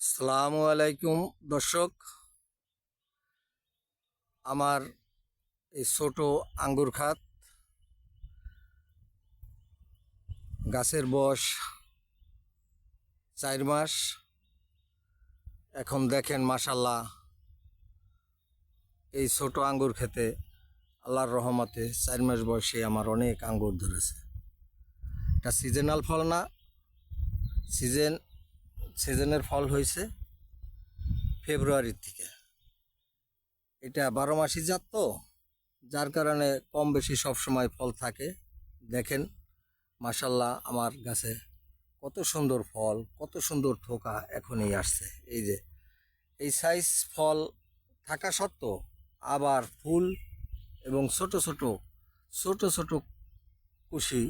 আসসালামু আলাইকুম দর্শক, আমার এই ছোট আঙ্গুর খাত গাছের বয়স 4 মাস। এখন দেখেন মাশাল্লাহ, এই ছোট আঙ্গুর খেতে আল্লাহর রহমতে 4 মাস বয়সে আমার অনেক আঙ্গুর ধরেছে। এটা সিজনাল ফল না, সিজনের ফল হয়েছে ফেব্রুয়ারির থেকে। এটা 12 মাসই জাত, তো যার কারণে কম বেশি সব সময় ফল থাকে। দেখেন মাশাল্লাহ, আমার গাছে কত সুন্দর ফল, কত সুন্দর থোকা এখনই আসছে। এই যে এই সাইজ ফল থাকা সত্ত্বেও আবার ফুল এবং ছোট ছোট ছোট ছোট কুশি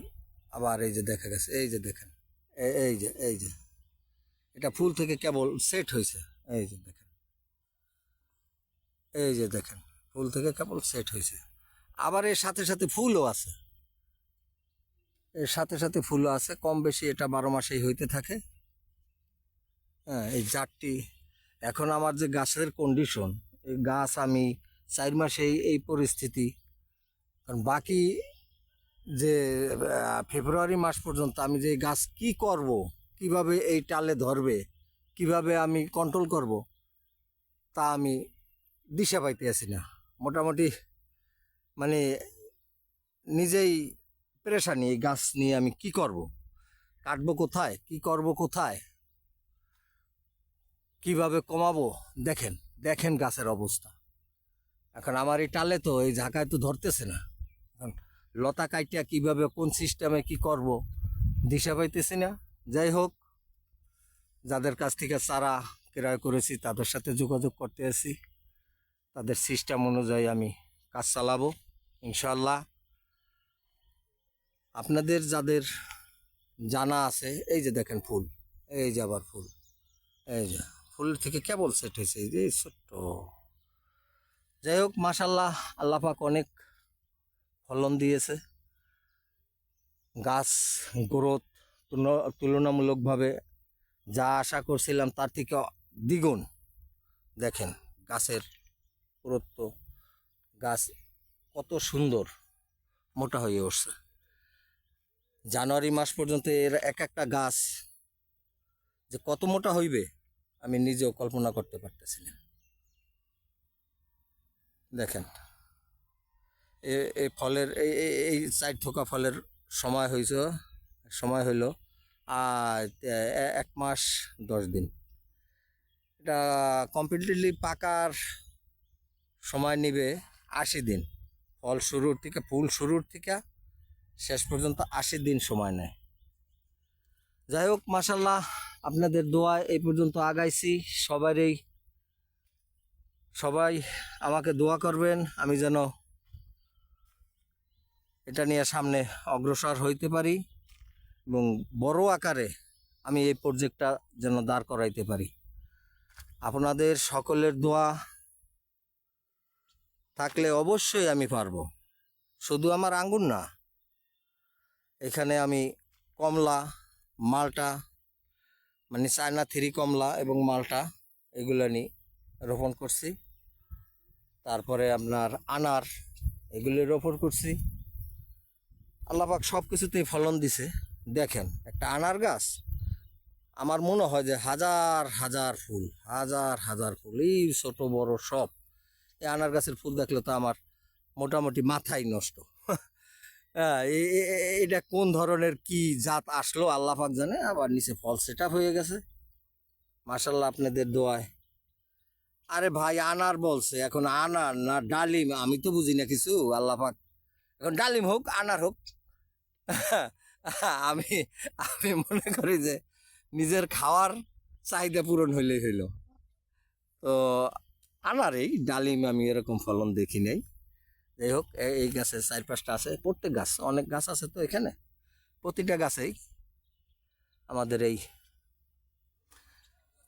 আবার এই যে দেখা গেছে। এই যে দেখেন, এই যে এটা ফুল থেকে কেবল সেট হয়েছে। এই যে দেখেন, এই যে দেখেন, ফুল থেকে কেবল সেট হয়েছে। আবার এর সাথে সাথে ফুলও আছে, এর সাথে সাথে ফুলও আছে। কম বেশি এটা 12 মাসেই হইতে থাকে। হ্যাঁ, এই জাতটি এখন আমার যে গাছের কন্ডিশন, এই গাছ আমি 4 মাসেই এই পরিস্থিতি। কারণ বাকি যে ফেব্রুয়ারি মাস পর্যন্ত আমি যে গাছ কি করব, কিভাবে এই টালে ধরবে, কিভাবে আমি কন্ট্রোল করব, তা আমি দিশা পাইতে আছি না। মোটামুটি মানে নিজেই পেরেশানি, এই গাছ নিয়ে আমি কি করব, কাটবো কোথায়, কি করব কোথায়, কিভাবে কমাবো। দেখেন দেখেন গাছের অবস্থা। এখন আমার এই টালে তো এই ঝাঁকায় তো ধরতেছে না। এখন লতা কাটিয়া কিভাবে কোন সিস্টেমে কি করব দিশা পাইতেছি না। যাই হোক, যাদের কাছ থেকে চারা ক্রয় করেছি তাদের সাথে যোগাযোগ করতে আছি। তাদের সিস্টেম অনুযায়ী আমি কাজ চালাবো ইনশাল্লাহ। আপনাদের যাদের জানা আছে, এই যে দেখেন ফুল, এই যে আবার ফুল, এই যে ফুল থেকে কেবল সেট হয়েছে, এই যে ছোট্ট। যাই হোক মাশাল্লাহ, আল্লাহ পাক অনেক ফলন দিয়েছে। গাছ গ্রোথ তুলনামূলকভাবে যা আশা করছিলাম তার থেকে দ্বিগুণ। দেখেন গাছের পুরুত্ব, গাছ কত সুন্দর মোটা হয়ে উঠছে। জানুয়ারি মাস পর্যন্ত এর এক একটা গাছ যে কত মোটা হইবে আমি নিজেও কল্পনা করতে পারতেছি না। দেখেন এই ফলের এই 4 থোকা ফলের সময় হয়েছে, সময় হইল আর 1 মাস 10 দিন। এটা কমপ্লিটলি পাকার সময় নিবে 80 দিন। ফল শুরুর থেকে, ফুল শুরুর থেকে শেষ পর্যন্ত 80 দিন সময় নেয়। যাই হোক মাশাল্লাহ, আপনাদের দোয়ায় এই পর্যন্ত আগাইছি। সবাই আমাকে দোয়া করবেন, আমি যেন এটা নিয়ে সামনে অগ্রসর হইতে পারি এবং বড় আকারে আমি এই প্রজেক্টটা যেন দাঁড় করাইতে পারি। আপনাদের সকলের দোয়া থাকলে অবশ্যই আমি পারবো। শুধু আমার আঙ্গুর না, এখানে আমি কমলা, মালটা, মানে চায়না 3 কমলা এবং মালটা, এগুলো নিয়ে রোপণ করছি। তারপরে আপনার আনার, এগুলি রোপণ করছি। আল্লাহ পাক সব কিছুতেই ফলন দিছে। দেখেন একটা আনার গাছ, আমার মনে হয় যে হাজার হাজার ফুল, হাজার হাজার ফুল, এই ছোট বড় সব। এই আনার গাছের ফুল দেখলে তো আমার মোটামুটি মাথাই নষ্ট। হ্যাঁ, এটা কোন ধরনের কি জাত আসলো আল্লাহ পাক জানে। আবার নিচে ফল সেট আপ হয়ে গেছে মাশাল্লাহ আপনাদের দোয়ায়। আরে ভাই, আনার বলছে, এখন আনার না ডালিম আমি তো বুঝি না কিছু। আল্লাহ পাক এখন ডালিম হোক আনার হোক, আমি আমি মনে করি যে নিজের খাওয়ার চাহিদা পূরণ হইলেই হইল। তো আনার এই ডালিম আমি এরকম ফলন দেখি নাই। যাই হোক, এই গাছে 4-5টা আছে, প্রত্যেক গাছ, অনেক গাছ আছে তো এখানে, প্রতিটা গাছেই আমাদের এই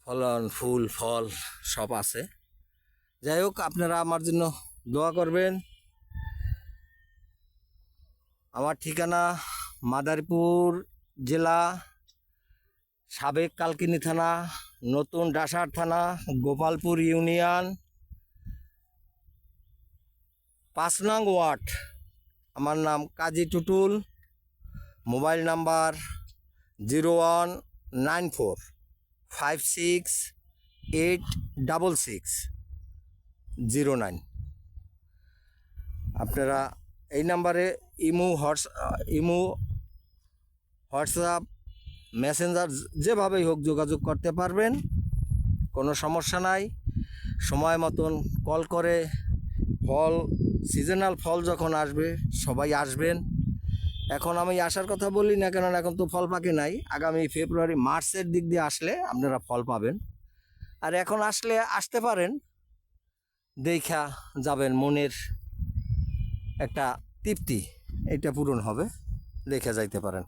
ফলন, ফুল, ফল সব আছে। যাই হোক, আপনারা আমার জন্য দোয়া করবেন। আমার ঠিকানা মাদারীপুর জেলা, সাবেক কালকিনি থানা, নতুন ডাসার থানা, গোপালপুর ইউনিয়ন, 5 নং ওয়ার্ড। আমার নাম কাজী টুটুল। Mobile number 019456866609। আপনারা এই নাম্বারে ইমো, হোয়াটসঅ্যাপ, মেসেঞ্জার যেভাবেই হোক যোগাযোগ করতে পারবেন, কোনো সমস্যা নাই। সময় মতন কল করে ফল, সিজনাল ফল যখন আসবে সবাই আসবেন। এখন আমি আসার কথা বলি না, কেননা এখন তো ফল পাকে নাই। আগামী ফেব্রুয়ারি মার্চের দিক দিয়ে আসলে আপনারা ফল পাবেন। আর এখন আসলে আসতে পারেন, দেখা যাবেন, মনের একটা তৃপ্তি এটা পূরণ হবে, দেখে যাইতে পারেন।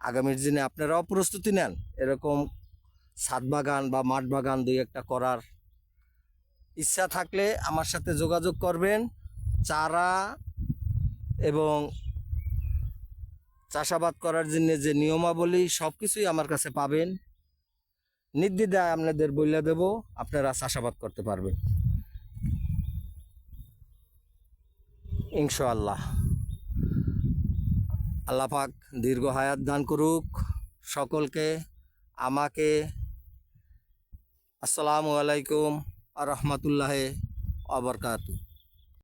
আগামীর দিনে আপনারাও প্রস্তুতি নেন, এরকম ছাদ বাগান বা মাঠ বাগান দুই একটা করার ইচ্ছা থাকলে আমার সাথে যোগাযোগ করবেন। চারা এবং চাষাবাদ করার জন্য যে নিয়মাবলী সব কিছুই আমার কাছে পাবেন। নির্দ্বিধায় আপনাদের বলে দেব, আপনারা চাষাবাদ করতে পারবেন ইনশাআল্লাহ। আল্লাহ পাক দীর্ঘ হায়াত দান করুক সকলকে, আমাকে। আসসালামু আলাইকুম আ রহমতুল্লাহ আবরকাতু।